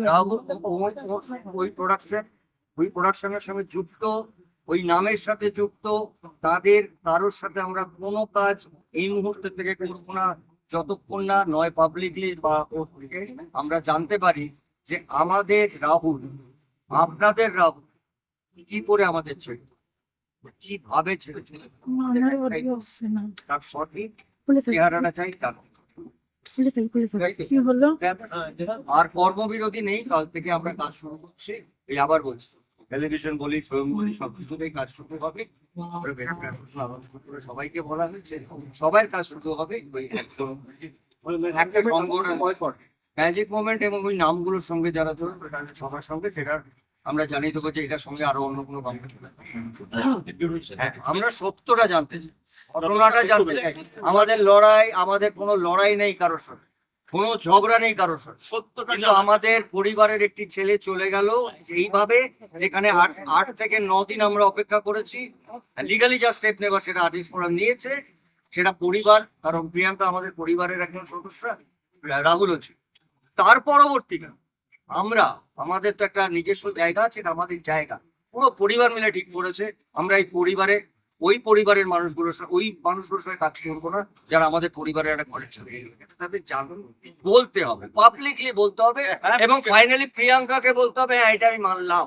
রাহুল ওই প্রোডাকশনের সঙ্গে যুক্ত, ওই নামের সাথে যুক্ত, তাদের কারোর সাথে আমরা কোনো কাজ এই মুহূর্তে থেকে করবো না যতক্ষণ না নয় পাবলিকলি বা আমরা জানতে পারি যে আমাদের রাহুল, আপনাদের রাহুল কি করে আমাদের ছেড়ে, কিভাবে ছেড়ে চলে তার সঠিক চেহারাটা চাই। তার আর কর্মবিরতি নেই, কাল থেকে আমরা কাজ শুরু করছি। এই আবার বলছি, টেলিভিশন বলি, ফিল্ম বলি, সবকিছুতেই কাজ শুরু হবে। সবাইকে বলা হয়েছে, সবার কাজ শুরু হবে ওই একদম একটা সংগঠন ম্যাজিক মোমেন্ট এবং ওই নামগুলোর সঙ্গে যারা চলবে সবার সঙ্গে, সেটা আমরা জানিয়ে দেবো যে এটার সঙ্গে আরো অন্য কোনো কোম্পানি। আমরা সত্যটা জানতে চাই, ঘটনাটা জানতে চাই। আমাদের লড়াই, আমাদের কোনো লড়াই নেই কারোর সঙ্গে, কোনো ঝগড়া নেই কারোর সঙ্গে। সত্যটা, কিন্তু আমাদের পরিবারের একটি ছেলে চলে গেল এইভাবে, যেখানে 8 থেকে 9 দিন আমরা অপেক্ষা করেছি। লিগালি যা স্টেপ নেবার সেটা আর্টিস্ট ফোরাম নিয়েছে, সেটা পরিবার, কারণ প্রিয়াঙ্কা আমাদের পরিবারের একজন সদস্য, রাহুল হচ্ছে। তার পরবর্তীকাল আমরা, আমাদের তো একটা নিজস্ব জায়গা আছে, এটা আমাদের জায়গা, পুরো পরিবার মিলে ঠিক করেছে আমরা এই পরিবারে, ওই পরিবারের মানুষগুলোর সঙ্গে, ওই মানুষগুলোর সঙ্গে কাজ করবো না যারা আমাদের পরিবারের একটা ঘরের ছেলে। তাদের বলতে হবে, পাবলিকলি বলতে হবে, এবং ফাইনালি প্রিয়াঙ্কাকে বলতে হবে হ্যাঁ এটা আমি মানলাম।